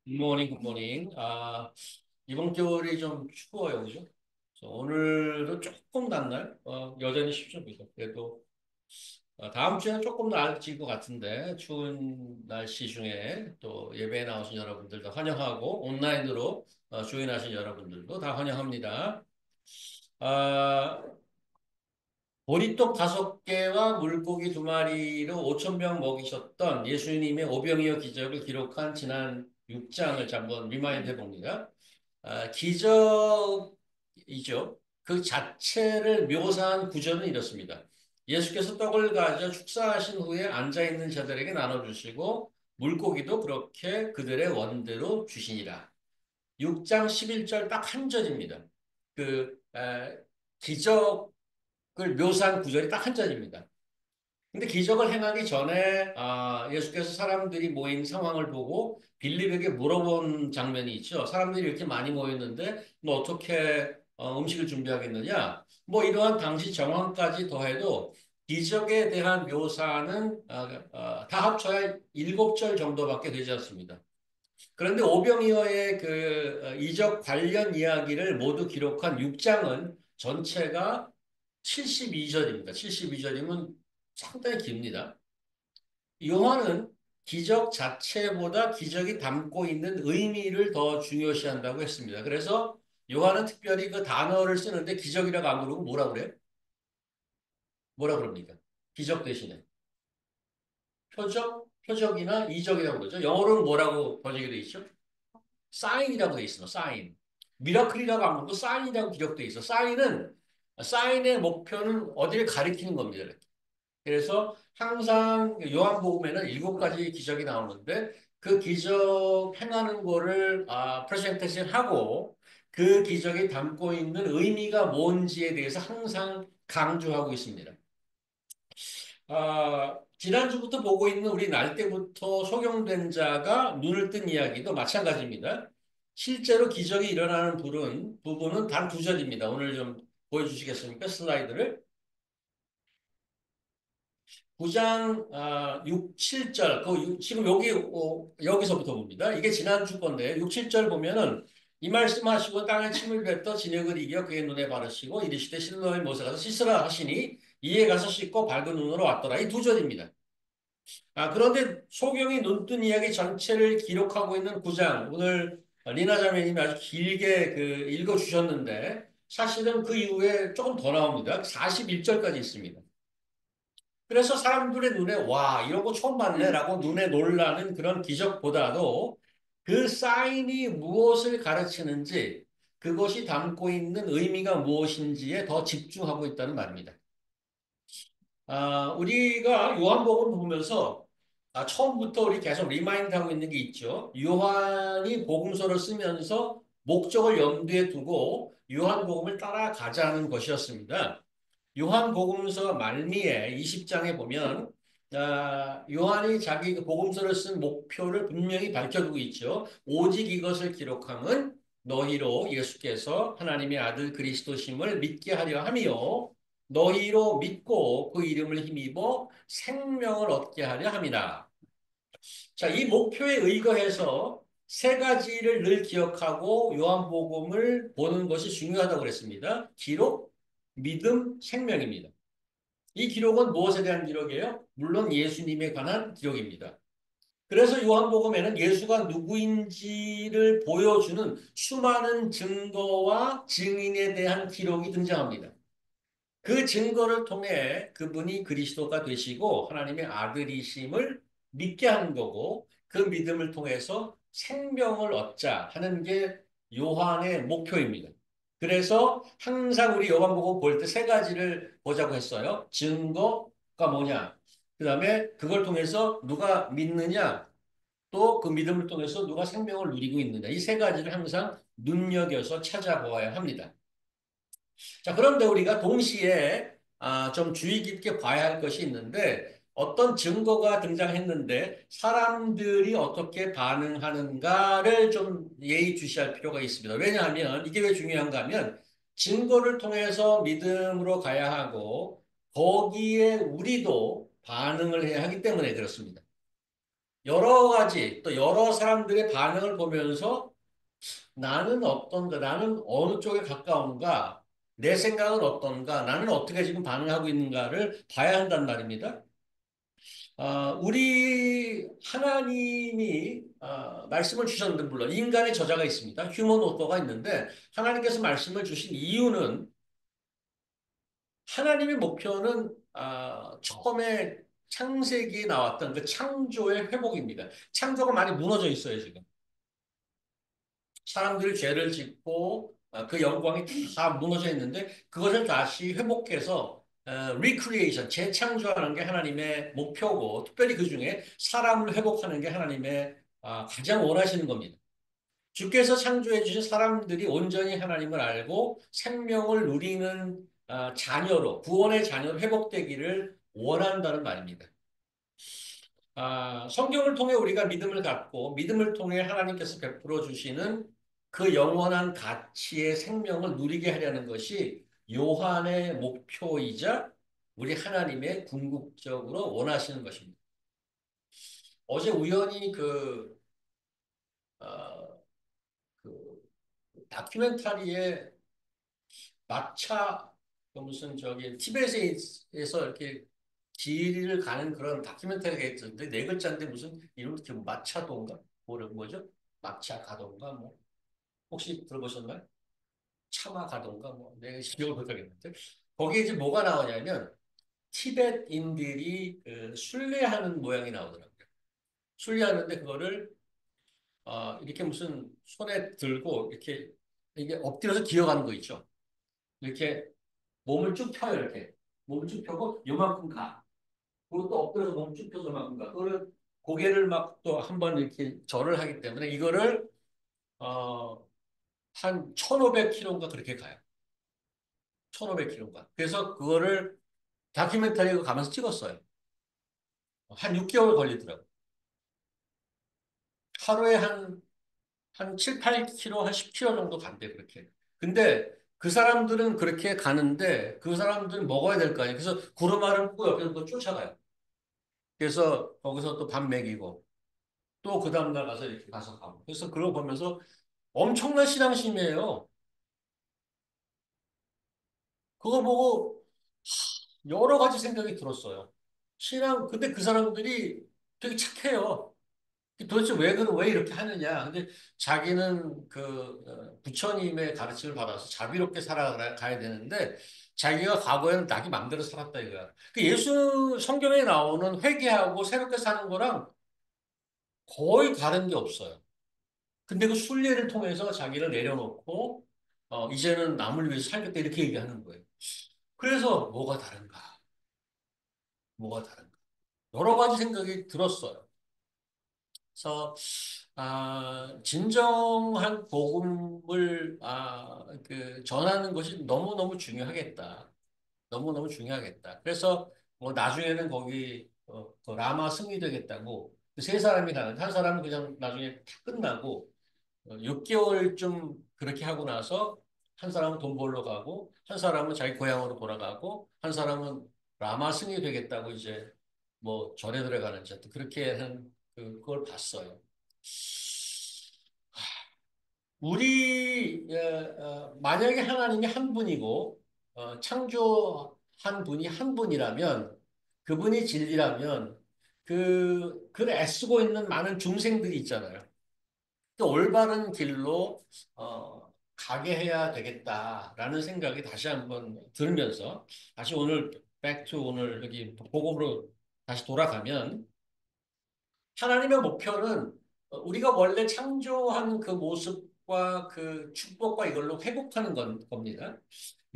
굿모닝, 굿모닝. 이번 겨울이 좀 추워요, 그죠? 그래서 오늘도 조금 낮날? 여전히 쉽죠, 그죠? 그래도, 다음 주에는 조금 나아질 것 같은데, 추운 날씨 중에 또 예배에 나오신 여러분들도 환영하고, 온라인으로 조인하신 여러분들도 다 환영합니다. 아, 보리떡 5개와 물고기 2마리로 5천 명 먹이셨던 예수님의 오병이어 기적을 기록한 지난 6장을 한번 리마인드 해봅니다. 기적이죠. 그 자체를 묘사한 구절은 이렇습니다. 예수께서 떡을 가져 축사하신 후에 앉아있는 자들에게 나눠주시고 물고기도 그렇게 그들의 원대로 주시니라. 6장 11절 딱 한 절입니다. 기적을 묘사한 구절이 딱 한 절입니다. 근데 기적을 행하기 전에 예수께서 사람들이 모인 상황을 보고 빌립에게 물어본 장면이 있죠. 사람들이 이렇게 많이 모였는데 너 어떻게 음식을 준비하겠느냐? 뭐 이러한 당시 정황까지 더해도 기적에 대한 묘사는 다 합쳐야 7절 정도밖에 되지 않습니다. 그런데 오병이어의 이적 관련 이야기를 모두 기록한 6장은 전체가 72절입니다. 72절이면 상당히 깁니다. 요한은 기적 자체보다 기적이 담고 있는 의미를 더 중요시한다고 했습니다. 그래서 요한은 특별히 그 단어를 쓰는데 기적이라고 안 부르고 뭐라 그래요? 뭐라 그럽니까? 기적 대신에. 표적이나 이적이라고 그러죠. 영어로는 뭐라고 번역이 되어 있죠? 사인이라고 돼 있어, 사인. 미라클이라고 안 부르고 사인이라고 기록돼 있어. 사인의 목표는 어디를 가리키는 겁니다. 그래서 항상 요한복음에는 7가지 기적이 나오는데 그 기적 행하는 거를 프레젠테이션 하고 그 기적이 담고 있는 의미가 뭔지에 대해서 항상 강조하고 있습니다. 지난주부터 보고 있는 우리 날 때부터 소경된 자가 눈을 뜬 이야기도 마찬가지입니다. 실제로 기적이 일어나는 부분은 단 2절입니다. 오늘 좀 보여주시겠습니까? 슬라이드를. 9장 6, 7절 지금 여기서부터 봅니다. 이게 지난주 건데 6, 7절 보면은 이 말씀하시고 땅에 침을 뱉어 진흙을 이겨 그의 눈에 바르시고 이르시되 실로의 못에 가서 씻으라 하시니 이에 가서 씻고 밝은 눈으로 왔더라. 이 2절입니다. 그런데 소경이 눈뜬 이야기 전체를 기록하고 있는 9장 오늘 리나 자매님이 아주 길게 읽어주셨는데 사실은 그 이후에 조금 더 나옵니다. 41절까지 있습니다. 그래서 사람들의 눈에 와, 이런 거 처음 봤네라고 눈에 놀라는 그런 기적보다도 그 사인이 무엇을 가르치는지 그것이 담고 있는 의미가 무엇인지에 더 집중하고 있다는 말입니다. 우리가 요한복음 보면서 처음부터 우리 계속 리마인드하고 있는 게 있죠. 요한이 복음서를 쓰면서 목적을 염두에 두고 요한복음을 따라가자는 것이었습니다. 요한복음서 말미에 20장에 보면 요한이 자기 그 복음서를 쓴 목표를 분명히 밝혀두고 있죠. 오직 이것을 기록함은 너희로 예수께서 하나님의 아들 그리스도심을 믿게 하려 함이요. 너희로 믿고 그 이름을 힘입어 생명을 얻게 하려 함이다. 자, 이 목표에 의거해서 3가지를 늘 기억하고 요한복음을 보는 것이 중요하다고 그랬습니다. 기록, 믿음, 생명입니다. 이 기록은 무엇에 대한 기록이에요? 물론 예수님에 관한 기록입니다. 그래서 요한복음에는 예수가 누구인지를 보여주는 수많은 증거와 증인에 대한 기록이 등장합니다. 그 증거를 통해 그분이 그리스도가 되시고 하나님의 아들이심을 믿게 하는 거고 그 믿음을 통해서 생명을 얻자 하는 게 요한의 목표입니다. 그래서 항상 우리 요한복음 볼 때 3가지를 보자고 했어요. 증거가 뭐냐? 그 다음에 그걸 통해서 누가 믿느냐? 또 그 믿음을 통해서 누가 생명을 누리고 있느냐? 이 3가지를 항상 눈여겨서 찾아보아야 합니다. 자, 그런데 우리가 동시에 좀 주의 깊게 봐야 할 것이 있는데 어떤 증거가 등장했는데 사람들이 어떻게 반응하는가를 좀 예의주시할 필요가 있습니다. 왜냐하면 이게 왜 중요한가 하면 증거를 통해서 믿음으로 가야 하고 거기에 우리도 반응을 해야 하기 때문에 그렇습니다. 여러 가지, 또 여러 사람들의 반응을 보면서 나는 어떤가, 나는 어느 쪽에 가까운가, 내 생각은 어떤가, 나는 어떻게 지금 반응하고 있는가를 봐야 한단 말입니다. 우리 하나님이 말씀을 주셨는데, 물론 인간의 저자가 있습니다. 휴먼 오터가 있는데, 하나님께서 말씀을 주신 이유는 하나님의 목표는 처음에 창세기에 나왔던 그 창조의 회복입니다. 창조가 많이 무너져 있어요, 지금. 사람들이 죄를 짓고 그 영광이 다 무너져 있는데 그것을 다시 회복해서 recreation, 재창조하는 게 하나님의 목표고 특별히 그중에 사람을 회복하는 게 하나님의 가장 원하시는 겁니다. 주께서 창조해 주신 사람들이 온전히 하나님을 알고 생명을 누리는 자녀로 구원의 자녀로 회복되기를 원한다는 말입니다. 성경을 통해 우리가 믿음을 갖고 믿음을 통해 하나님께서 베풀어 주시는 그 영원한 가치의 생명을 누리게 하려는 것이 요한의 목표이자 우리 하나님의 궁극적으로 원하시는 것입니다. 어제 우연히 어, 그 다큐멘터리에 마차 무슨 저기 티베트에서 이렇게 길을 가는 그런 다큐멘터리가 있었는데 네 글자인데 무슨 이름도 기억 마차도인가 뭐죠? 마차 가도인가 뭐 혹시 들어보셨나요? 차마 가도인가 뭐 내가 기억을 못하겠는데 거기에 이제 뭐가 나오냐면 티베트인들이 순례하는 모양이 나오더라고요. 순례하는데 그거를 이렇게 무슨 손에 들고 이렇게 이게 엎드려서 기어가는 거 있죠. 이렇게 몸을 쭉 펴요 이렇게 몸을 쭉 펴고 요만큼 가. 그리고 또 엎드려서 몸 쭉 펴서 막 가. 그거를 고개를 막 또 한 번 이렇게 절을 하기 때문에 이거를 어, 한 1,500km인가 그렇게 가요. 1,500km인가. 그래서 그거를 다큐멘터리가 가면서 찍었어요. 한 6개월 걸리더라고요. 하루에 한 7, 8km, 한 10km 정도 간대, 그렇게. 근데 그 사람들은 그렇게 가는데 그 사람들은 먹어야 될 거 아니에요. 그래서 구름알을 뿌고 옆에서 또 쫓아가요. 그래서 거기서 또 밥 먹이고 또 그 다음날 가서 이렇게 가서 가고. 그래서 그걸 보면서 엄청난 신앙심이에요. 그거 보고 여러 가지 생각이 들었어요. 근데 그 사람들이 되게 착해요. 도대체 왜 이렇게 하느냐. 근데 자기는 부처님의 가르침을 받아서 자비롭게 살아가야 되는데 자기가 과거에는 자기 맘대로 살았다 이거야. 그 예수 성경에 나오는 회개하고 새롭게 사는 거랑 거의 다른 게 없어요. 근데 그 순례를 통해서 자기를 내려놓고 이제는 남을 위해서 살겠다 이렇게 얘기하는 거예요. 그래서 뭐가 다른가? 뭐가 다른가? 여러 가지 생각이 들었어요. 그래서 진정한 복음을 전하는 것이 너무너무 중요하겠다. 너무너무 중요하겠다. 그래서 뭐 나중에는 거기 그 라마 승리되겠다고 그세 사람이 가는데 한 사람은 그냥 나중에 다 끝나고 6개월쯤 그렇게 하고 나서 한 사람은 돈 벌러 가고 한 사람은 자기 고향으로 돌아가고 한 사람은 라마 승이 되겠다고 이제 뭐 절에 들어가는지 하여튼 그렇게 한 그걸 봤어요. 만약에 하나님이 한 분이고 창조한 분이 한 분이라면 그분이 진리라면 그 애쓰고 있는 많은 중생들이 있잖아요. 또 올바른 길로 가게 해야 되겠다라는 생각이 다시 한번 들면서 다시 오늘 백투 오늘 여기 복음으로 다시 돌아가면 하나님의 목표는 우리가 원래 창조한 그 모습과 그 축복과 이걸로 회복하는 겁니다.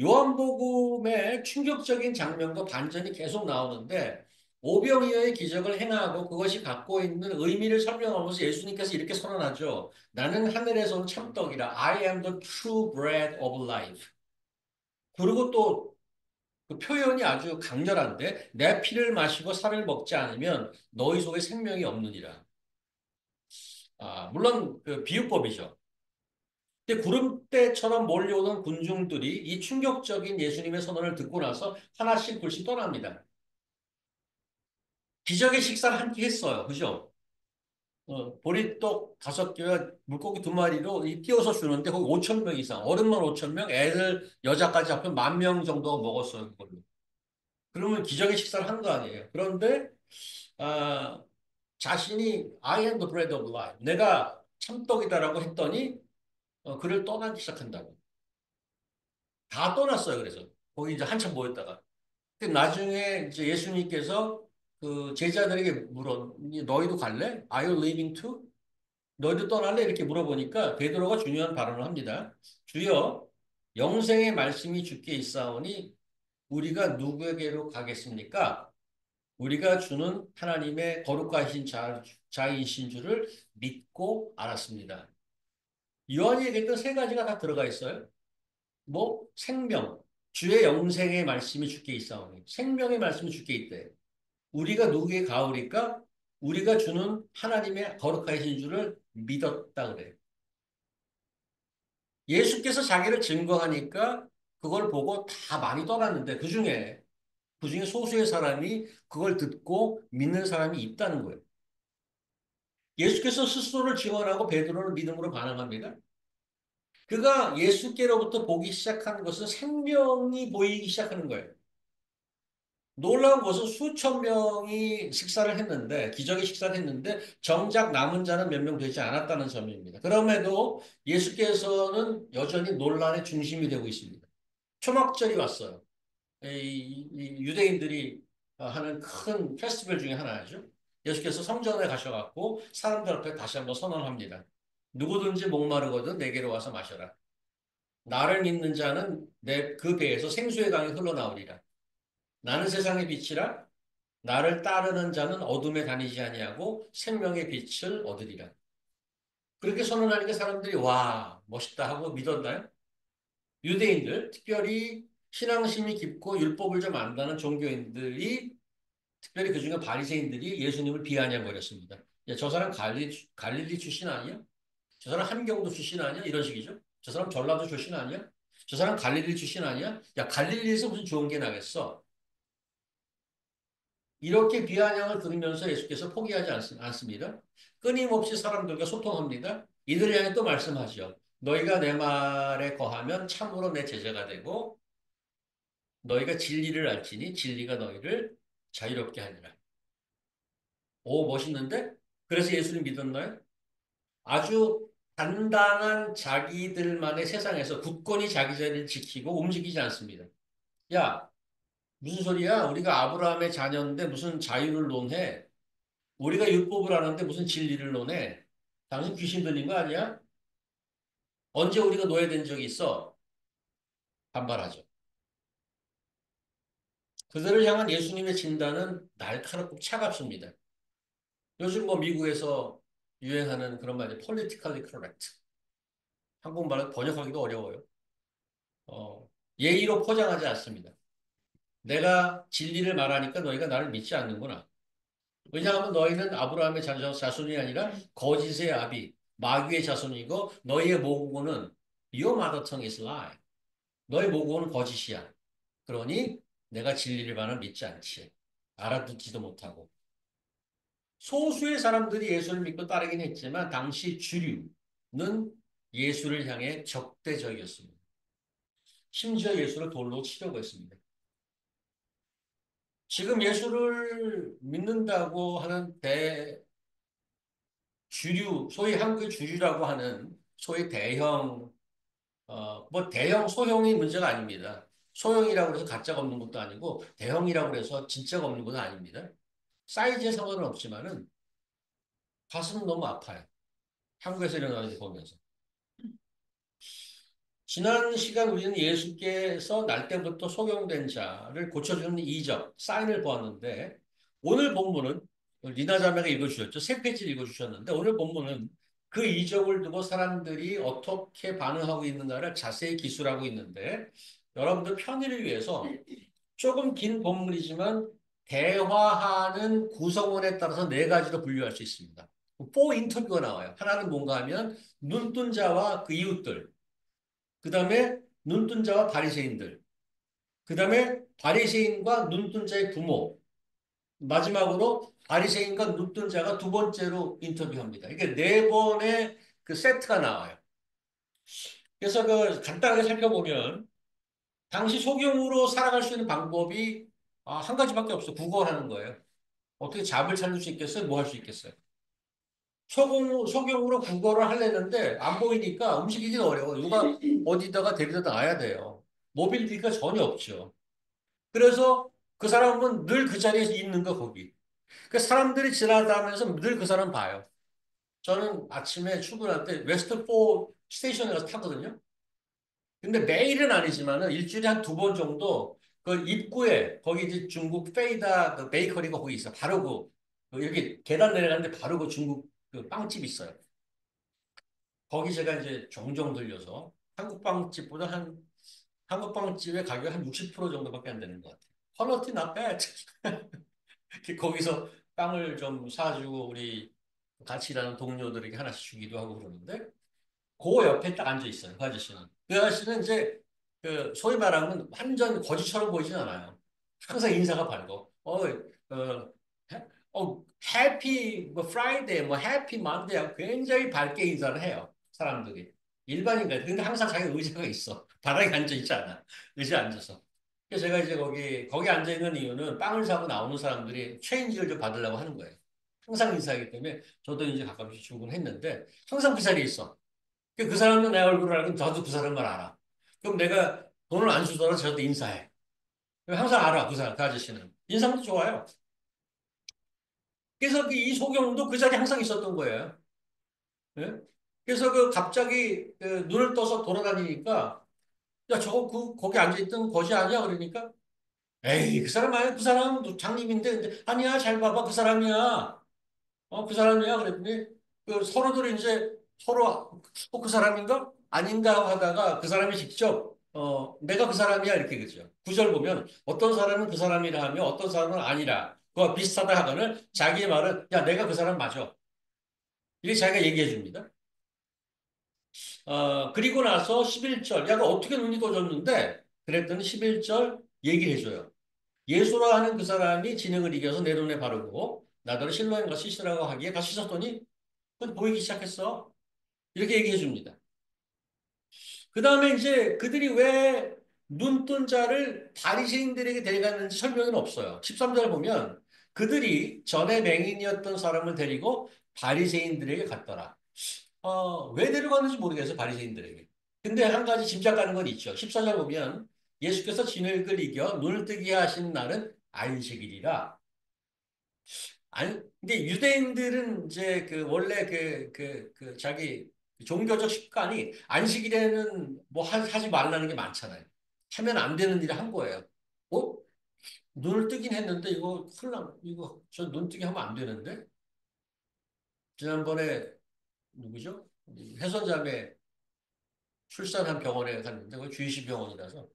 요한복음의 충격적인 장면과 반전이 계속 나오는데 오병이어의 기적을 행하고 그것이 갖고 있는 의미를 설명하면서 예수님께서 이렇게 선언하죠. 나는 하늘에서 온 참떡이라. I am the true bread of life. 그리고 또 그 표현이 아주 강렬한데 내 피를 마시고 살을 먹지 않으면 너희 속에 생명이 없느니라. 물론 그 비유법이죠. 근데 구름대처럼 몰려오는 군중들이 이 충격적인 예수님의 선언을 듣고 나서 하나씩 둘씩 떠납니다. 기적의 식사를 함께 했어요. 그죠? 보리떡 5개와 물고기 2마리로 띄워서 주는데 거기 5천 명 이상, 어른만 5천 명, 애들, 여자까지 합하면 1만 명 정도가 먹었어요, 그걸로. 그러면 기적의 식사를 한 거 아니에요. 그런데, 아, 자신이 I am the bread of life. 내가 참떡이다라고 했더니, 그를 떠나기 시작한다고. 다 떠났어요, 그래서. 거기 이제 한참 모였다가. 나중에 이제 예수님께서 그 제자들에게 물어, 너희도 갈래? Are you leaving too? 너희도 떠날래? 이렇게 물어보니까 베드로가 중요한 발언을 합니다. 주여, 영생의 말씀이 주께 있사오니 우리가 누구에게로 가겠습니까? 우리가 주는 하나님의 거룩하신 자이신 줄을 믿고 알았습니다. 요한이 얘기했던 세 가지가 다 들어가 있어요. 뭐 생명, 주의 영생의 말씀이 주께 있사오니 생명의 말씀이 주께 있대. 우리가 누구에게 가오리까? 우리가 주는 하나님의 거룩하신 줄을 믿었다 그래. 예수께서 자기를 증거하니까 그걸 보고 다 많이 떠났는데 그중에 소수의 사람이 그걸 듣고 믿는 사람이 있다는 거예요. 예수께서 스스로를 증언하고 베드로는 믿음으로 반응합니다. 그가 예수께로부터 보기 시작한 것은 생명이 보이기 시작하는 거예요. 놀라운 것은 수천 명이 식사를 했는데, 기적의 식사를 했는데, 정작 남은 자는 몇 명 되지 않았다는 점입니다. 그럼에도 예수께서는 여전히 논란의 중심이 되고 있습니다. 초막절이 왔어요. 이 유대인들이 하는 큰 페스티벌 중에 하나죠. 예수께서 성전에 가셔갖고 사람들 앞에 다시 한번 선언합니다. 누구든지 목마르거든 내게로 와서 마셔라. 나를 믿는 자는 내 그 배에서 생수의 강이 흘러나오리라. 나는 세상의 빛이라. 나를 따르는 자는 어둠에 다니지 아니하고 생명의 빛을 얻으리라. 그렇게 선언하니까 사람들이 와 멋있다 하고 믿었나요? 유대인들, 특별히 신앙심이 깊고 율법을 좀 안다는 종교인들이 특별히 그중에 바리새인들이 예수님을 비아냥거렸습니다. 야, 저 사람 갈릴리 출신 아니야? 저 사람 함경도 출신 아니야? 이런 식이죠. 저 사람 전라도 출신 아니야? 저 사람 갈릴리 출신 아니야? 야, 갈릴리에서 무슨 좋은 게 나겠어? 이렇게 비아냥을 들으면서 예수께서 포기하지 않습니다. 끊임없이 사람들과 소통합니다. 이들 향해 또 말씀하죠. 너희가 내 말에 거하면 참으로 내 제자가 되고 너희가 진리를 알지니 진리가 너희를 자유롭게 하리라. 오, 멋있는데? 그래서 예수님 믿었나요? 아주 단단한 자기들만의 세상에서 굳건히 자기 자리를 지키고 움직이지 않습니다. 야, 무슨 소리야? 우리가 아브라함의 자녀인데 무슨 자유를 논해? 우리가 율법을 하는데 무슨 진리를 논해? 당신 귀신 들린 거 아니야? 언제 우리가 노예된 적이 있어? 반발하죠. 그들을 향한 예수님의 진단은 날카롭고 차갑습니다. 요즘 뭐 미국에서 유행하는 그런 말이 politically correct. 한국말로 번역하기도 어려워요. 예의로 포장하지 않습니다. 내가 진리를 말하니까 너희가 나를 믿지 않는구나. 왜냐하면 너희는 아브라함의 자손이 아니라 거짓의 아비, 마귀의 자손이고 너희의 모국어는 Your mother tongue is lie. 너희 모국어는 거짓이야. 그러니 내가 진리를 말하면 믿지 않지. 알아듣지도 못하고. 소수의 사람들이 예수를 믿고 따르긴 했지만 당시 주류는 예수를 향해 적대적이었습니다. 심지어 예수를 돌로 치려고 했습니다. 지금 예수를 믿는다고 하는 대주류, 소위 한국 주류라고 하는 소위 대형, 뭐 대형, 소형이 문제가 아닙니다. 소형이라고 해서 가짜가 없는 것도 아니고 대형이라고 해서 진짜가 없는 것도 아닙니다. 사이즈에 상관은 없지만은 가슴은 너무 아파요. 한국에서 일어나는 거 보면서. 지난 시간 우리는 예수께서 날 때부터 소경된 자를 고쳐주는 이적, 사인을 보았는데 오늘 본문은 리나 자매가 읽어주셨죠. 세 페이지를 읽어주셨는데 오늘 본문은 그 이적을 두고 사람들이 어떻게 반응하고 있는가를 자세히 기술하고 있는데 여러분들 편의를 위해서 조금 긴 본문이지만 대화하는 구성원에 따라서 네 가지로 분류할 수 있습니다. 4 인터뷰가 나와요. 하나는 뭔가 하면 눈뜬 자와 그 이웃들, 그 다음에 눈뜬 자와 바리새인들, 그 다음에 바리새인과 눈뜬 자의 부모, 마지막으로 바리새인과 눕던 자가 두 번째로 인터뷰합니다. 이게 네 번의 그 세트가 나와요. 그래서 그 간단하게 살펴보면 당시 소경으로 살아갈 수 있는 방법이 한 가지밖에 없어. 구걸하는 거예요. 어떻게 잡을 찾을 수 있겠어요? 뭐 할 수 있겠어요? 소경으로 구걸을 하려는데 안 보이니까 움직이기 어려워. 누가 어디다가 데려다 놔야 돼요. 모빌리티가 전혀 없죠. 그래서 그 사람은 늘 그 자리에서 있는 거 거기. 그 사람들이 지나다니면서 늘 그 사람 봐요. 저는 아침에 출근할 때 웨스트포 스테이션에 가서 타거든요. 근데 매일은 아니지만은 일주일에 한 두 번 정도 그 입구에 거기 이제 중국 페이다 그 베이커리가 거기 있어. 바로 여기 계단 내려가는데 바로 그 중국 그 빵집 있어요. 거기 제가 이제 종종 들려서 한국 빵집보다 한국 빵집의 가격이 한 60% 정도밖에 안 되는 것 같아요. 퀄리티 not bad. 거기서 빵을 좀 사주고 우리 같이 일하는 동료들에게 하나씩 주기도 하고 그러는데 그 옆에 딱 앉아 있어요. 그 아저씨는. 그 아저씨는 이제 그 소위 말하면 완전 거지처럼 보이진 않아요. 항상 인사가 밝고 해, 해피 뭐 프라이데이 뭐 해피 만데이 하고 굉장히 밝게 인사를 해요. 사람들이. 일반인가. 근데 항상 자기 의자가 있어. 바닥에 앉아 있지 않아. 의자에 앉아서. 그래서 제가 이제 거기 앉아 있는 이유는 빵을 사고 나오는 사람들이 체인지를 좀 받으려고 하는 거예요. 항상 인사하기 때문에 저도 이제 가끔씩 출근했는데 항상 그 자리에 있어. 그 사람은 내 얼굴을 알고 저도 그 사람을 알아. 그럼 내가 돈을 안 주더라도 저도 인사해. 항상 알아, 그 사람, 그 아저씨는. 인상도 좋아요. 그래서 이 소경도 그 자리에 항상 있었던 거예요. 예? 그래서 그 갑자기 그 눈을 떠서 돌아다니니까 야, 저거 거기 앉아있던 것이 아니야? 그러니까 에이, 그 사람 아니야? 그 사람 장님인데 근데 아니야, 잘 봐봐. 그 사람이야. 그 사람이야. 그랬더니 그 서로들 이제 서로 그 사람인가? 아닌가 하다가 그 사람이 직접 내가 그 사람이야 이렇게 그죠. 구절 보면 어떤 사람은 그 사람이라 하며 어떤 사람은 아니라 그와 비슷하다 하거늘 자기의 말은 야 내가 그 사람 맞아. 이렇게 자기가 얘기해 줍니다. 그리고 나서 11절 야가 어떻게 눈이 떠졌는데 그랬더니 11절 얘기를 해줘요. 예수라 하는 그 사람이 진흙을 이겨서 내 눈에 바르고 나더러 실로암 가서 씻으라고 하기에 가서 씻었더니 그건 보이기 시작했어. 이렇게 얘기해 줍니다. 그 다음에 이제 그들이 왜 눈뜬 자를 바리새인들에게 데려갔는지 설명은 없어요. 13절 보면 그들이 전에 맹인이었던 사람을 데리고 바리새인들에게 갔더라. 왜 데려갔는지 모르겠어요. 바리새인들에게. 근데 한 가지 짐작가는 건 있죠. 14절 보면 예수께서 진흙을 이겨 눈을 뜨게 하신 날은 안식일이라. 근데 유대인들은 이제 그 원래 그 자기 종교적 습관이 안식일에는 뭐 하지 말라는 게 많잖아요. 하면 안 되는 일을 한 거예요. 어? 눈을 뜨긴 했는데 이거 큰일 나, 이거 저 눈 뜨게 하면 안 되는데? 지난번에 누구죠? 혜선자매 출산한 병원에 갔는데 그 주이시 병원이라서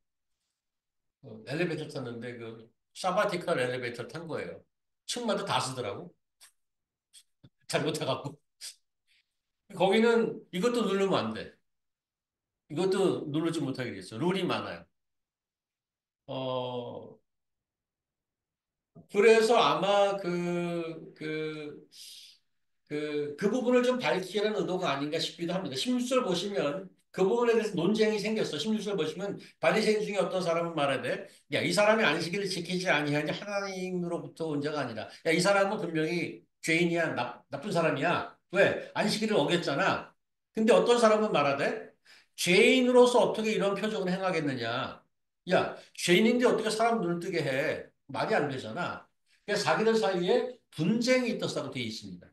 엘리베이터 탔는데 그 사바티컬 엘리베이터 탄 거예요. 층마다 다 쓰더라고. 잘못해갖고. 거기는 이것도 누르면 안 돼. 이것도 누르지 못하게 돼 있어. 룰이 많아요. 어, 그래서 아마 그 부분을 좀 밝히려는 의도가 아닌가 싶기도 합니다. 16절 보시면 그 부분에 대해서 논쟁이 생겼어. 16절 보시면 바리새인 중에 어떤 사람은 말하되 야, 이 사람이 안식일을 지키지 아니하니 하나님으로부터 온 자가 아니라 야, 이 사람은 분명히 죄인이야. 나쁜 사람이야. 왜? 안식일을 어겼잖아. 근데 어떤 사람은 말하되 죄인으로서 어떻게 이런 표적을 행하겠느냐. 야, 죄인인데 어떻게 사람 눈을 뜨게 해? 말이 안 되잖아. 그래서 자기들 사이에 분쟁이 있었다고 되어 있습니다.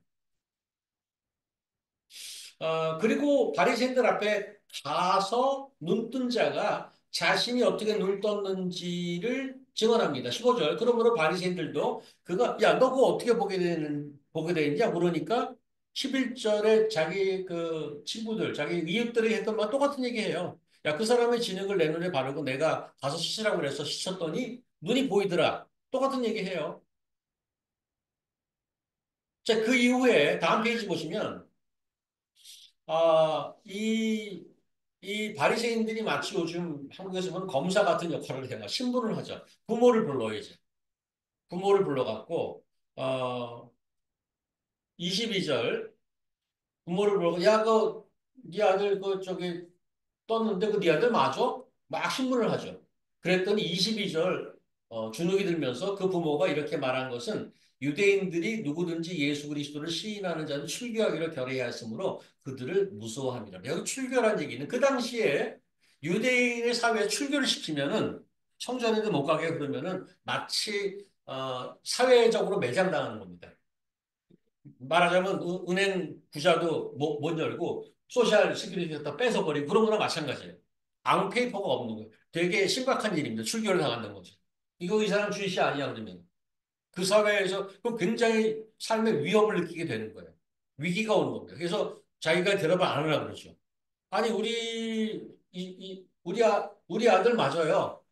그리고 바리새인들 앞에 가서 눈뜬 자가 자신이 어떻게 눈을 떴는지를 증언합니다. 15절. 그러므로 바리새인들도 그가 야, 너 그거 어떻게 보게 되느냐 물으니까 11절에 자기 그 친구들, 자기 이웃들이 했던 말 똑같은 얘기해요. 야, 그 사람의 진흙을 내 눈에 바르고 내가 가서 씻으라고 그래서 씻었더니 눈이 보이더라. 똑같은 얘기해요. 자, 그 이후에 다음 페이지 보시면 아, 이 바리새인들이 마치 요즘 한국에서 보면 검사 같은 역할을 해요. 신분을 하죠. 부모를 불러야지. 부모를 불러갖고 어 22절 부모를 불러고 야그네 아들 그 저기 떴는데 그 네 아들 맞아? 막 신문을 하죠. 그랬더니 22절 주눅이 들면서 그 부모가 이렇게 말한 것은 유대인들이 누구든지 예수 그리스도를 시인하는 자는 출교하기로 결의하였으므로 그들을 무서워합니다. 여기 출교란 얘기는 그 당시에 유대인의 사회에 출교를 시키면은 청소년들 못 가게 그러면은 마치 사회적으로 매장당하는 겁니다. 말하자면 은행 구자도 못 열고 소셜 시큐리티 갖다 뺏어버리고 그런 거랑 마찬가지예요. 아무 페이퍼가 없는 거예요. 되게 심각한 일입니다. 출교를 당한다는 거죠. 이거 이 사람 주이시 아니야 그러면 그 사회에서 그 굉장히 삶의 위협을 느끼게 되는 거예요. 위기가 오는 겁니다. 그래서 자기가 대답을 안 하려고 그러죠. 아니 우리 아들 맞아요.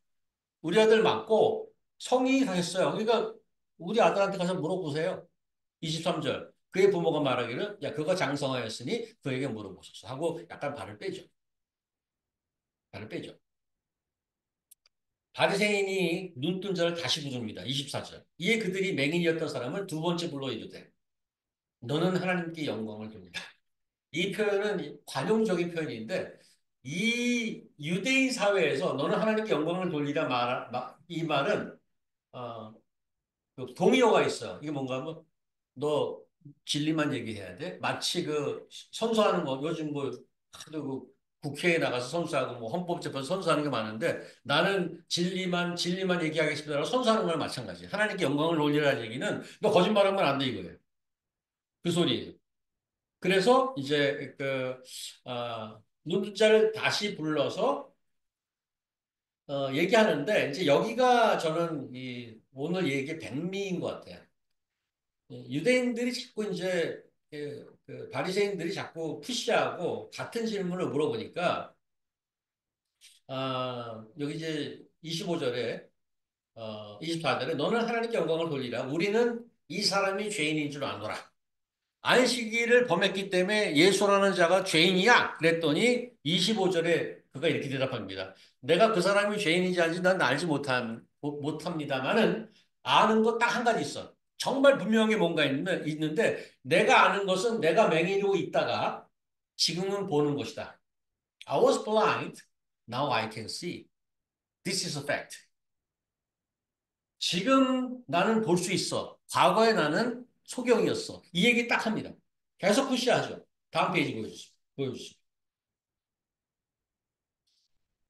우리 아들 맞고 성인이 다 했어요. 그러니까 우리 아들한테 가서 물어보세요. 23절. 그의 부모가 말하기를 야 그가 장성하였으니 그에게 물어보소서 하고 약간 발을 빼죠. 발을 빼죠. 바리새인이 눈뜬 자를 다시 부릅니다. 24절. 이에 그들이 맹인이었던 사람을 두 번째 불러 이르되 너는 하나님께 영광을 돌리라. 이 표현은 관용적인 표현인데 이 유대인 사회에서 너는 하나님께 영광을 돌리라 이 말은 어, 그 동의어가 있어요. 이게 뭔가 하면 너 진리만 얘기해야 돼. 마치 그 선서하는 거 요즘 뭐 하도 그 국회에 나가서 선서하고 뭐 헌법재판 선서하는 게 많은데 나는 진리만 얘기하겠습니다라고 선서하는 거랑 마찬가지. 하나님께 영광을 돌리라는 얘기는 너 거짓말하면 안 돼 이거예요. 그 소리. 그래서 이제 눈자를 다시 불러서 얘기하는데 이제 여기가 저는 이 오늘 얘기의 백미인 것 같아요. 유대인들이 자꾸 이제 그 바리새인들이 자꾸 푸시하고 같은 질문을 물어보니까 여기 이제 25절에 24절에 너는 하나님께 영광을 돌리라. 우리는 이 사람이 죄인인 줄 아노라. 안식일을 범했기 때문에 예수라는 자가 죄인이야. 그랬더니 25절에 그가 이렇게 대답합니다. 내가 그 사람이 죄인인지 아닌지 난 알지 못합니다만은 아는 거 딱 한 가지 있어. 정말 분명히 뭔가 있는데 내가 아는 것은 내가 맹인이고 있다가 지금은 보는 것이다. I was blind. Now I can see. This is a fact. 지금 나는 볼 수 있어. 과거에 나는 소경이었어. 이 얘기 딱 합니다. 계속 푸시하죠. 다음 페이지 보여주시죠. 보여주시죠.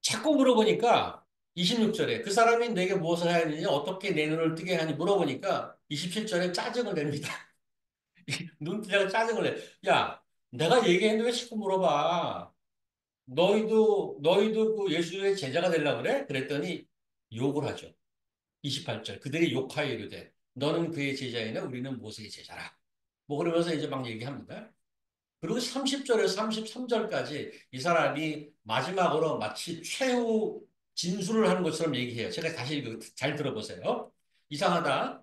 자꾸 물어보니까 26절에 그 사람이 내게 무엇을 해야 되느냐 어떻게 내 눈을 뜨게 하니 물어보니까 27절에 짜증을 냅니다. 눈뜨자고 짜증을 내. 야, 내가 얘기했는데 왜 자꾸 물어봐. 너희도 그 예수의 제자가 되려고 그래? 그랬더니 욕을 하죠. 28절. 그들이 욕하여 이르되 너는 그의 제자이나 우리는 모세의 제자라. 뭐 그러면서 이제 막 얘기합니다. 그리고 30절에서 33절까지 이 사람이 마지막으로 마치 최후 진술을 하는 것처럼 얘기해요. 제가 다시 잘 들어보세요. 이상하다.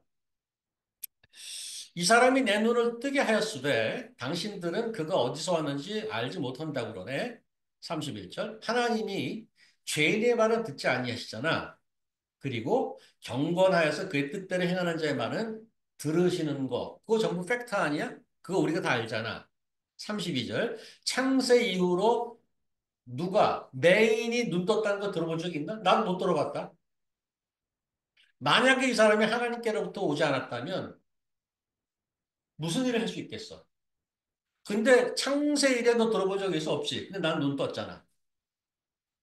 이 사람이 내 눈을 뜨게 하였으되 당신들은 그가 어디서 왔는지 알지 못한다고 그러네. 31절. 하나님이 죄인의 말은 듣지 아니하시잖아. 그리고 경건하여서 그의 뜻대로 행하는 자의 말은 들으시는 거. 그거 전부 팩트 아니야? 그거 우리가 다 알잖아. 32절. 창세 이후로 누가 매인이 눈 떴다는 거 들어본 적 있나? 난 못 들어봤다. 만약에 이 사람이 하나님께로부터 오지 않았다면 무슨 일을 할 수 있겠어? 근데 창세 이래 너 들어본 적 있어? 없지. 근데 난 눈 떴잖아.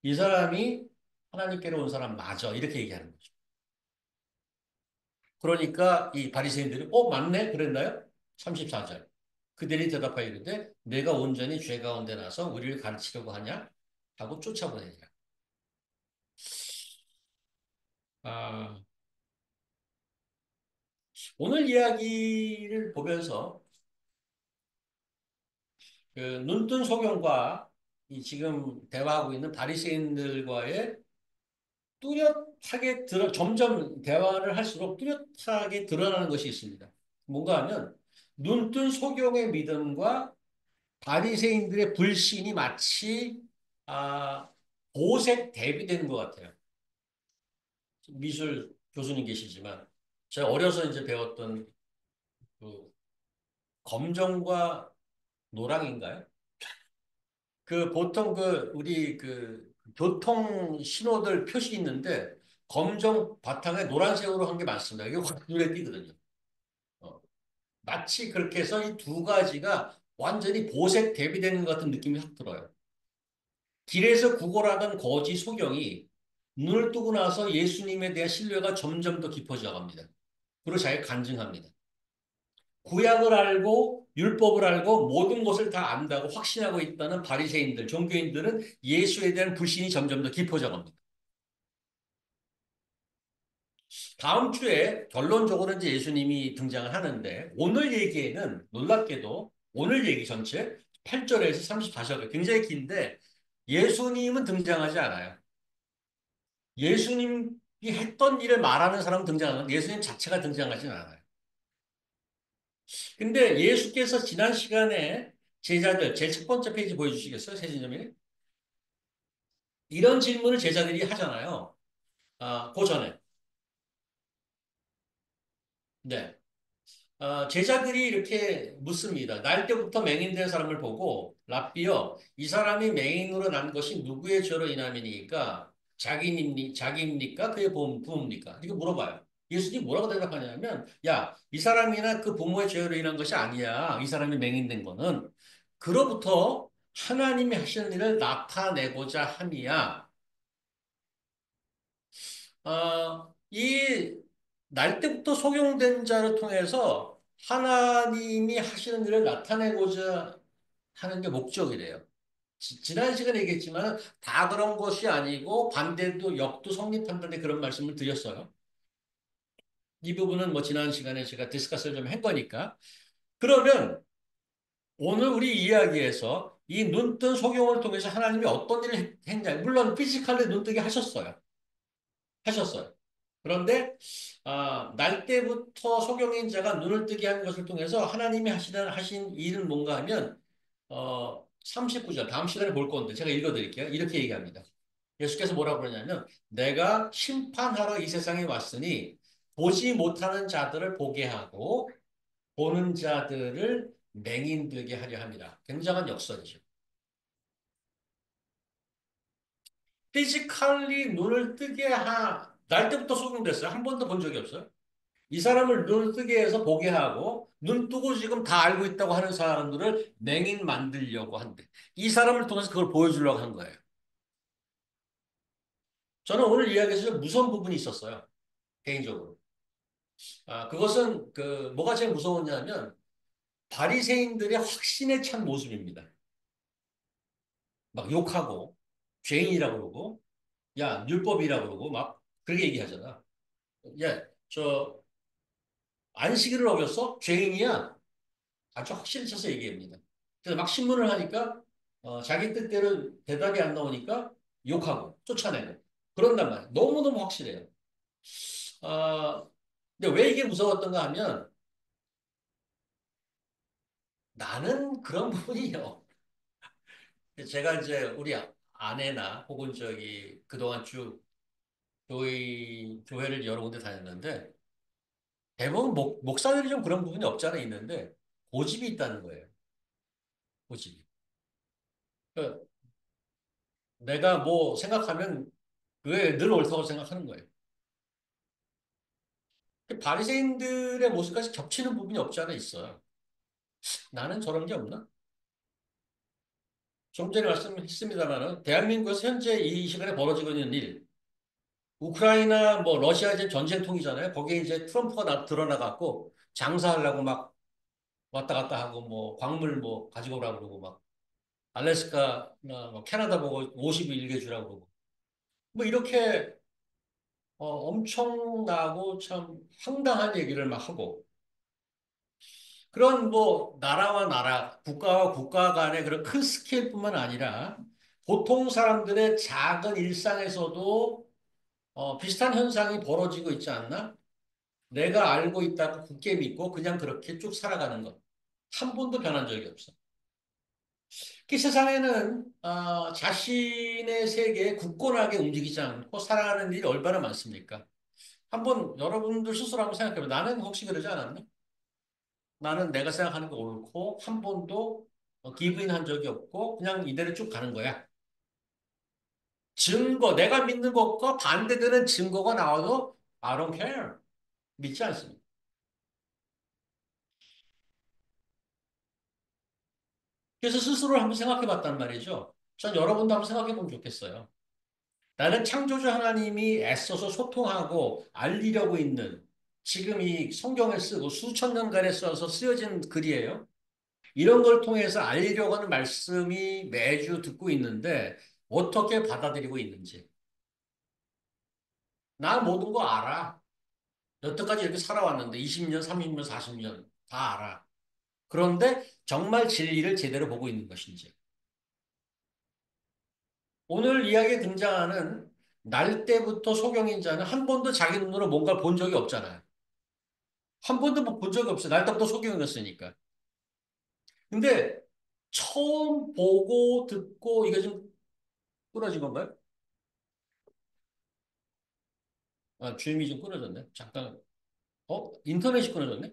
이 사람이 하나님께로 온 사람 맞아. 이렇게 얘기하는 거죠. 그러니까 이 바리새인들이 맞네? 그랬나요? 34절. 그들이 대답하여 이르되 내가 온전히 죄 가운데 나서 우리를 가르치려고 하냐? 하고 쫓아보내니라. 아, 오늘 이야기를 보면서 그 눈뜬 소경과 이 지금 대화하고 있는 바리새인들과의 점점 대화를 할수록 뚜렷하게 드러나는 것이 있습니다. 뭔가 하면 눈뜬 소경의 믿음과 바리새인들의 불신이 마치 아, 보색 대비되는 것 같아요. 미술 교수님 계시지만 제가 어려서 이제 배웠던 그 검정과 노랑인가요? 그 보통 그 우리 그 교통 신호들 표시 있는데 검정 바탕에 노란색으로 한 게 많습니다. 이게 확 눈에 띄거든요. 어, 마치 그렇게 해서 이 두 가지가 완전히 보색 대비되는 것 같은 느낌이 확 들어요. 길에서 구걸하던 거지 소경이 눈을 뜨고 나서 예수님에 대한 신뢰가 점점 더 깊어져 갑니다. 그리고 자기가 간증합니다. 구약을 알고 율법을 알고 모든 것을 다 안다고 확신하고 있다는 바리새인들, 종교인들은 예수에 대한 불신이 점점 더 깊어져 갑니다. 다음 주에 결론적으로 이제 예수님이 등장을 하는데 오늘 얘기에는 놀랍게도 오늘 얘기 전체 8절에서 34절 굉장히 긴데 예수님은 등장하지 않아요. 예수님이 했던 일을 말하는 사람은 등장하는 예수님 자체가 등장하지는 않아요. 근데 예수께서 지난 시간에 제자들, 제 첫 번째 페이지 보여주시겠어요? 세진님이? 이런 질문을 제자들이 하잖아요. 그 전에. 네. 제자들이 이렇게 묻습니다. 날 때부터 맹인된 사람을 보고 랍비여, 이 사람이 맹인으로 난 것이 누구의 죄로 인함이니까 자기입니까? 그의 부모입니까? 이렇게 물어봐요. 예수님이 뭐라고 대답하냐면, 야, 이 사람이나 그 부모의 죄로 인한 것이 아니야. 이 사람이 맹인된 거는 그로부터 하나님이 하시는 일을 나타내고자 함이야. 이 날 때부터 속용된 자를 통해서 하나님이 하시는 일을 나타내고자 하는 게 목적이래요. 지난 시간에 얘기했지만 다 그런 것이 아니고 반대도 역도 성립한다는 그런 말씀을 드렸어요. 이 부분은 뭐 지난 시간에 제가 디스커스를 좀 한 거니까. 그러면 오늘 우리 이야기에서 이 눈뜬 속용을 통해서 하나님이 어떤 일을 했냐. 물론 피지컬리 눈뜨게 하셨어요. 하셨어요. 그런데 날 때부터 소경인 자가 눈을 뜨게 한 것을 통해서 하나님이 하신 일은 뭔가 하면 39절 다음 시간에 볼 건데 제가 읽어드릴게요. 이렇게 얘기합니다. 예수께서 뭐라고 그러냐면 내가 심판하러 이 세상에 왔으니 보지 못하는 자들을 보게 하고 보는 자들을 맹인되게 하려 합니다. 굉장한 역설이죠. 피지컬리 눈을 뜨게 날 때부터 소경됐어요. 한 번도 본 적이 없어요. 이 사람을 눈을 뜨게 해서 보게 하고 눈 뜨고 지금 다 알고 있다고 하는 사람들을 맹인 만들려고 한대. 이 사람을 통해서 그걸 보여주려고 한 거예요. 저는 오늘 이야기에서 좀 무서운 부분이 있었어요. 개인적으로. 그것은 뭐가 제일 무서웠냐면 바리새인들의 확신에 찬 모습입니다. 막 욕하고 죄인이라고 그러고 야 율법이라고 그러고 막 그렇게 얘기하잖아. 야 저 안식일을 어겼어? 죄인이야. 아주 확실히 쳐서 얘기합니다. 그래서 막 신문을 하니까 자기 뜻대로 대답이 안 나오니까 욕하고 쫓아내고 그런단 말이에요. 너무너무 확실해요. 아, 근데 왜 이게 무서웠던가 하면 나는 그런 부분이요. 제가 이제 우리 아내나 혹은 저기 그동안 쭉 교회를 여러 군데 다녔는데 대부분 목사들이 좀 그런 부분이 없지 않아 있는데 고집이 있다는 거예요. 고집이. 그러니까 내가 뭐 생각하면 그게 늘 옳다고 생각하는 거예요. 바리새인들의 모습까지 겹치는 부분이 없지 않아 있어요. 나는 저런 게 없나? 좀 전에 말씀했습니다만은 대한민국에서 현재 이 시간에 벌어지고 있는 일, 우크라이나 뭐 러시아 이제 전쟁통이잖아요. 거기에 이제 트럼프가 드러나갖고 장사하려고 막 왔다 갔다 하고 뭐 광물 뭐 가지고 오라고 그러고 막 알래스카나 뭐 캐나다 보고 51개 주라고 그러고 뭐 이렇게 엄청나고 참 황당한 얘기를 막 하고 그런 뭐 나라와 나라, 국가와 국가 간의 그런 큰 스케일뿐만 아니라 보통 사람들의 작은 일상에서도 비슷한 현상이 벌어지고 있지 않나? 내가 알고 있다고 굳게 믿고 그냥 그렇게 쭉 살아가는 것. 한 번도 변한 적이 없어. 그 세상에는 자신의 세계에 굳건하게 움직이지 않고 살아가는 일이 얼마나 많습니까? 한번 여러분들 스스로 한번 생각해봐. 나는 혹시 그러지 않았나? 나는 내가 생각하는 게 옳고 한 번도 기브인 한 적이 없고 그냥 이대로 쭉 가는 거야. 증거, 내가 믿는 것과 반대되는 증거가 나와도 I don't care. 믿지 않습니다. 그래서 스스로를 한번 생각해 봤단 말이죠. 전 여러분도 한번 생각해 보면 좋겠어요. 나는 창조주 하나님이 애써서 소통하고 알리려고 있는 지금 이 성경을 쓰고 수천 년간에 써서 쓰여진 글이에요. 이런 걸 통해서 알리려고 하는 말씀이 매주 듣고 있는데 어떻게 받아들이고 있는지. 나 모든 거 알아. 여태까지 이렇게 살아왔는데 20년, 30년, 40년 다 알아. 그런데 정말 진리를 제대로 보고 있는 것인지. 오늘 이야기에 등장하는 날 때부터 소경인 자는 한 번도 자기 눈으로 뭔가를 본 적이 없잖아요. 한 번도 본 적이 없어요. 날 때부터 소경이었으니까. 근데 처음 보고 듣고 이게 좀 끊어진 건가요? 아, 주임이 좀 끊어졌네. 잠깐. 인터넷이 끊어졌네?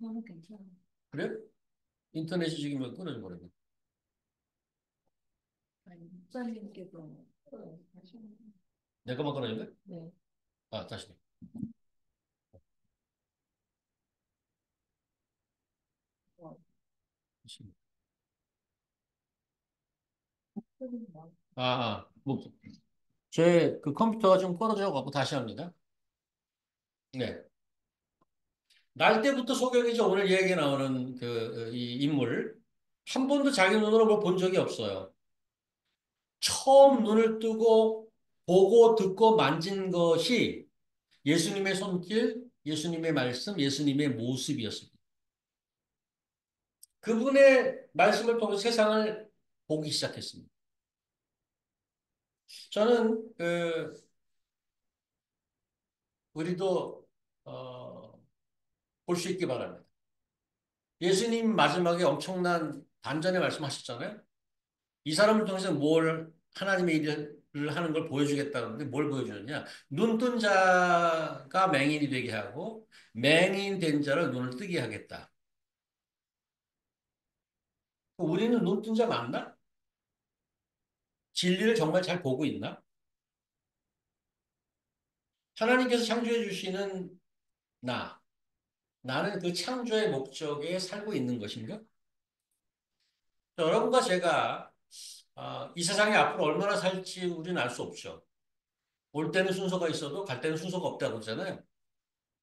저는 괜찮아요. 그래? 인터넷이 지금 끊어져 버렸네. 아니, 목사님께서 하시는 내가만 끊어졌네? 네. 아, 다시. 어, 다시. 목소리 나. 뭐, 제 그 컴퓨터가 좀 끊어져 갖고 다시 합니다. 네. 날 때부터 소경이죠. 오늘 얘기 나오는 이 인물. 한 번도 자기 눈으로 뭘 본 적이 없어요. 처음 눈을 뜨고 보고 듣고 만진 것이 예수님의 손길, 예수님의 말씀, 예수님의 모습이었습니다. 그분의 말씀을 통해 세상을 보기 시작했습니다. 저는 우리도 볼 수 있기 바랍니다. 예수님 마지막에 엄청난 반전의 말씀하셨잖아요. 이 사람을 통해서 뭘 하나님의 일을 하는 걸 보여주겠다는데 뭘 보여주느냐? 눈뜬 자가 맹인이 되게 하고 맹인 된 자를 눈을 뜨게 하겠다. 우리는 눈뜬 자 맞나? 진리를 정말 잘 보고 있나? 하나님께서 창조해 주시는 나, 나는 그 창조의 목적에 살고 있는 것인가? 여러분과 제가 이 세상에 앞으로 얼마나 살지 우리는 알 수 없죠. 올 때는 순서가 있어도 갈 때는 순서가 없다고 그러잖아요.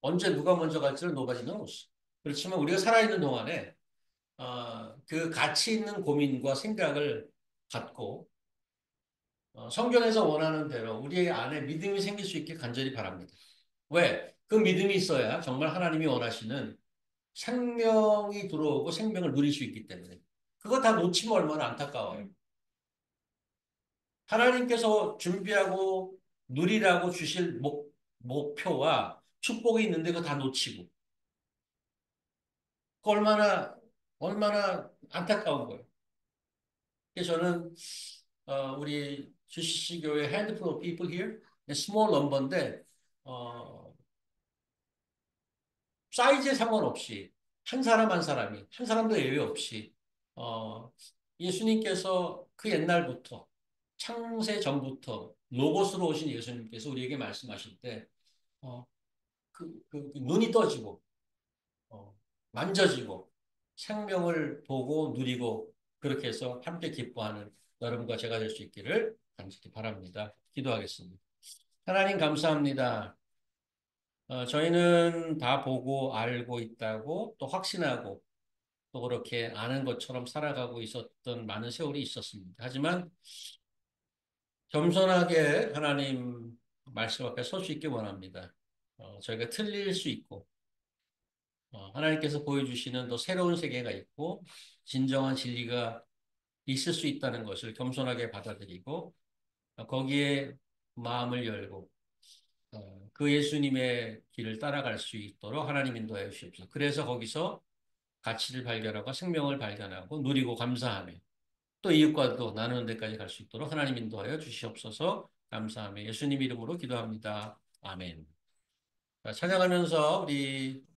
언제 누가 먼저 갈지를 노바지는 없어. 그렇지만 우리가 살아있는 동안에 그 가치 있는 고민과 생각을 갖고 성경에서 원하는 대로 우리 안에 믿음이 생길 수 있게 간절히 바랍니다. 왜? 그 믿음이 있어야 정말 하나님이 원하시는 생명이 들어오고 생명을 누릴 수 있기 때문에. 그거 다 놓치면 얼마나 안타까워요. 하나님께서 준비하고 누리라고 주실 목표와 축복이 있는데 그거 다 놓치고. 그 얼마나 안타까운 거예요. 그래서 저는 우리 GCC 교회 handful of people here, small number인데 어, 사이즈에 상관없이 한 사람 한 사람이 한 사람도 예외 없이 어, 예수님께서 그 옛날부터 창세 전부터 로고스로 오신 예수님께서 우리에게 말씀하실 때 어, 그 눈이 떠지고 어, 만져지고 생명을 보고 누리고 그렇게 해서 함께 기뻐하는 여러분과 제가 될 수 있기를 간절히 바랍니다. 기도하겠습니다. 하나님 감사합니다. 저희는 다 보고 알고 있다고 또 확신하고 또 그렇게 아는 것처럼 살아가고 있었던 많은 세월이 있었습니다. 하지만 겸손하게 하나님 말씀 앞에 설 수 있게 원합니다. 저희가 틀릴 수 있고 하나님께서 보여주시는 더 새로운 세계가 있고 진정한 진리가 있을 수 있다는 것을 겸손하게 받아들이고 거기에 마음을 열고 그 예수님의 길을 따라갈 수 있도록 하나님 인도하여 주시옵소서. 그래서 거기서 가치를 발견하고 생명을 발견하고 누리고 감사하며 또 이웃과도 나누는 데까지 갈 수 있도록 하나님 인도하여 주시옵소서. 감사하며 예수님 이름으로 기도합니다. 아멘. 자, 찬양하면서 우리